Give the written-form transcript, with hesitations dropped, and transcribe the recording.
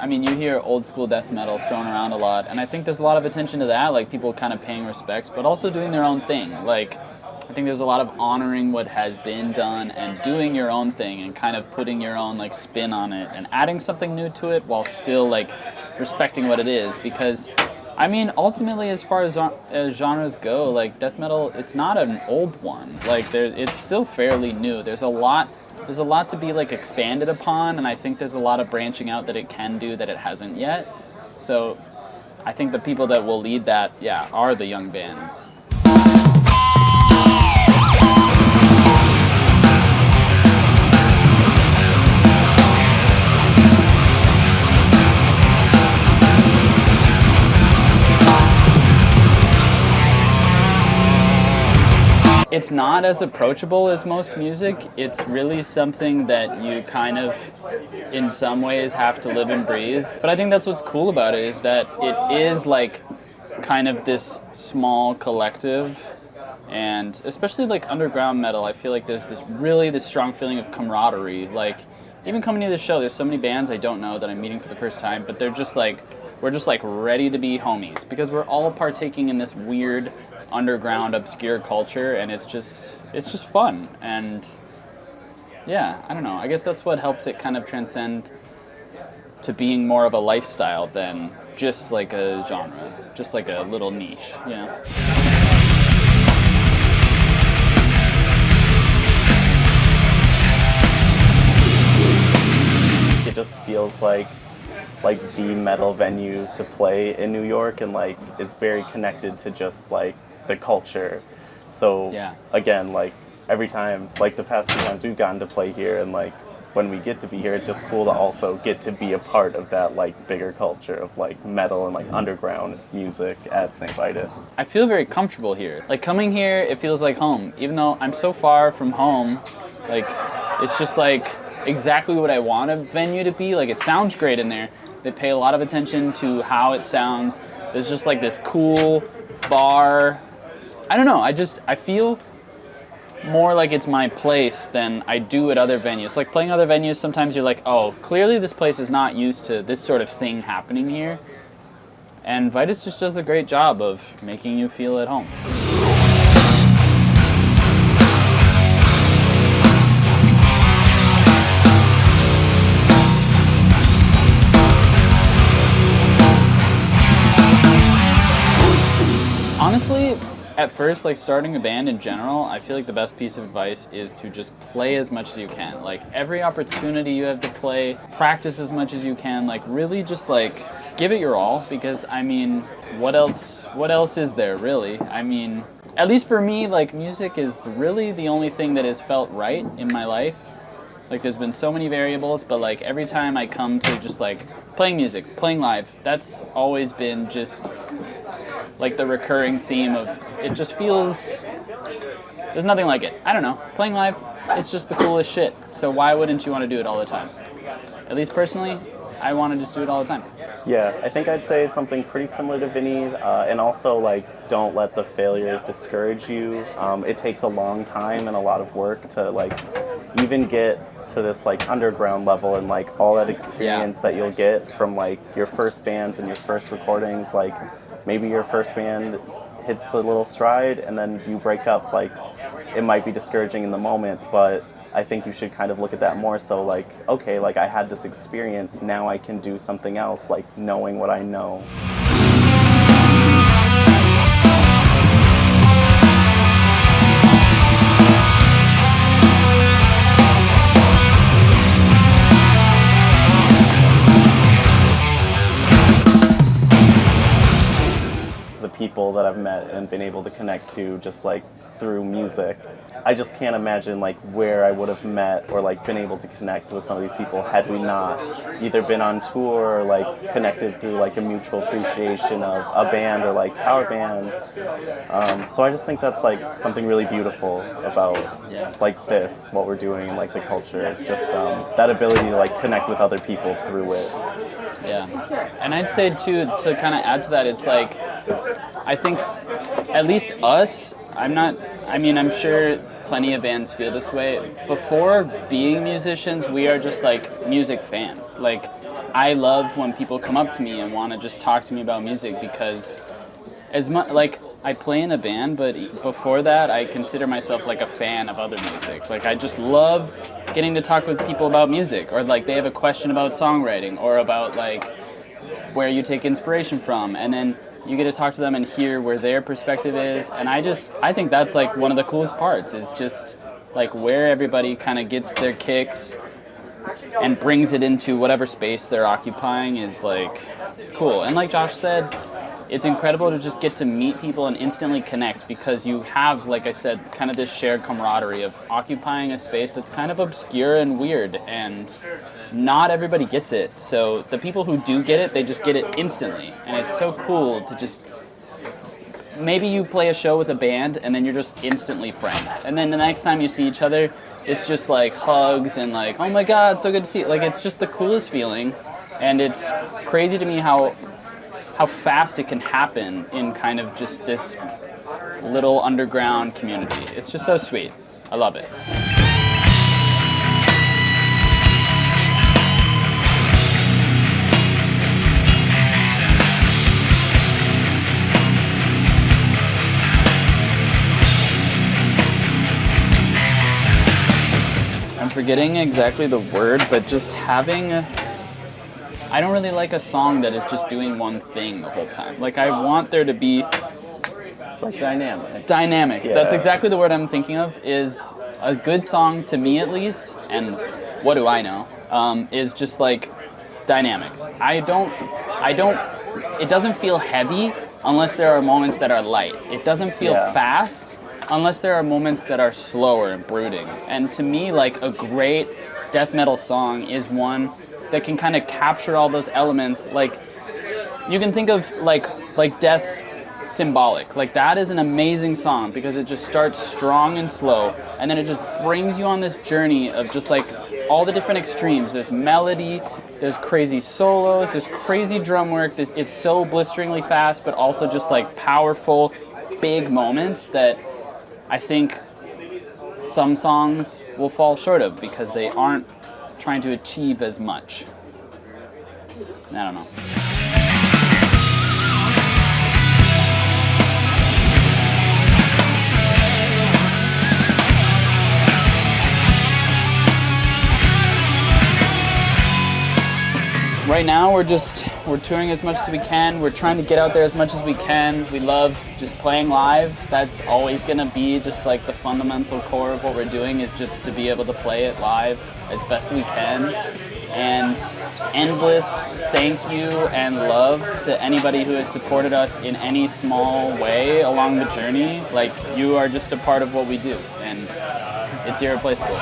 I mean, you hear old school death metal thrown around a lot, and I think there's a lot of attention to that, like people kind of paying respects, but also doing their own thing. Like, I think there's a lot of honoring what has been done and doing your own thing and kind of putting your own like spin on it and adding something new to it while still like respecting what it is. Because I mean, ultimately, as far as genres go, like death metal, it's not an old one. Like it's still fairly new. There's a lot to be like expanded upon, and I think there's a lot of branching out that it can do that it hasn't yet. So I think the people that will lead that, yeah, are the young bands. It's not as approachable as most music. It's really something that you kind of, in some ways, have to live and breathe. But I think that's what's cool about it, is that it is like kind of this small collective. And especially like underground metal, I feel like there's this strong feeling of camaraderie. Like, even coming to the show, there's so many bands I don't know that I'm meeting for the first time, but they're just like, we're just like ready to be homies because we're all partaking in this weird underground obscure culture, and it's just fun. And yeah, I don't know, I guess that's what helps it kind of transcend to being more of a lifestyle than just like a genre, just like a little niche, you know. It just feels like the metal venue to play in New York, and like is very connected to just like the culture. So yeah. Again, like every time, like the past few times we've gotten to play here, and like when we get to be here, it's just cool to also get to be a part of that like bigger culture of like metal and like underground music at Saint Vitus. I feel very comfortable here. Like coming here, it feels like home. Even though I'm so far from home, like it's just like exactly what I want a venue to be. Like it sounds great in there. They pay a lot of attention to how it sounds. There's just like this cool bar. I don't know, I feel more like it's my place than I do at other venues. Like playing other venues, sometimes you're like, oh, clearly this place is not used to this sort of thing happening here. And Vitus just does a great job of making you feel at home. Honestly, at first, like starting a band in general, I feel like the best piece of advice is to just play as much as you can. Like every opportunity you have to play, practice as much as you can, like really just like give it your all, because I mean, what else is there really? I mean, at least for me, like music is really the only thing that has felt right in my life. Like there's been so many variables, but like every time I come to just like playing music, playing live, that's always been just like the recurring theme of it. Just feels, there's nothing like it. I don't know, playing live, it's just the coolest shit. So why wouldn't you want to do it all the time? At least personally, I want to just do it all the time. Yeah, I think I'd say something pretty similar to Vinnie, and also like don't let the failures discourage you. It takes a long time and a lot of work to like even get to this like underground level, and like all that experience that you'll get from like your first bands and your first recordings. Like maybe your first band hits a little stride and then you break up. Like it might be discouraging in the moment, but I think you should kind of look at that more so like, okay, like I had this experience, now I can do something else, like knowing what I know. The people that I've met and been able to connect to just like through music, I just can't imagine like where I would have met or like been able to connect with some of these people had we not either been on tour or like connected through like a mutual appreciation of a band or like our band. So I just think that's like something really beautiful about like this, what we're doing, and like the culture, just that ability to like connect with other people through it. Yeah, and I'd say too, to kind of add to that, it's like, I think at least us, I'm sure plenty of bands feel this way. Before being musicians, we are just like music fans. Like I love when people come up to me and want to just talk to me about music, because as much like I play in a band, but before that I consider myself like a fan of other music. Like I just love getting to talk with people about music, or like they have a question about songwriting or about like where you take inspiration from, and then you get to talk to them and hear where their perspective is. And I think that's like one of the coolest parts, is just like where everybody kind of gets their kicks and brings it into whatever space they're occupying is like cool. And like Josh said, it's incredible to just get to meet people and instantly connect, because you have, like I said, kind of this shared camaraderie of occupying a space that's kind of obscure and weird, and not everybody gets it. So the people who do get it, they just get it instantly. And it's so cool to just, maybe you play a show with a band and then you're just instantly friends. And then the next time you see each other, it's just like hugs and like, oh my God, so good to see you. Like, it's just the coolest feeling. And it's crazy to me how fast it can happen in kind of just this little underground community. It's just so sweet. I love it. I'm forgetting exactly the word, but just having I don't really like a song that is just doing one thing the whole time. Like, I want there to be like dynamics. Yeah. That's exactly the word I'm thinking of. Is a good song, to me at least, and what do I know, is just like dynamics. It doesn't feel heavy unless there are moments that are light. It doesn't feel fast unless there are moments that are slower and brooding. And to me, like, a great death metal song is one that can kind of capture all those elements. Like, you can think of like Death's Symbolic. Like, that is an amazing song because it just starts strong and slow, and then it just brings you on this journey of just like all the different extremes. There's melody, there's crazy solos, there's crazy drum work. It's so blisteringly fast, but also just like powerful, big moments that I think some songs will fall short of because they aren't trying to achieve as much. I don't know. Right now we're touring as much as we can. We're trying to get out there as much as we can. We love just playing live. That's always gonna be just like the fundamental core of what we're doing, is just to be able to play it live as best we can. And endless thank you and love to anybody who has supported us in any small way along the journey. Like, you are just a part of what we do, and it's irreplaceable.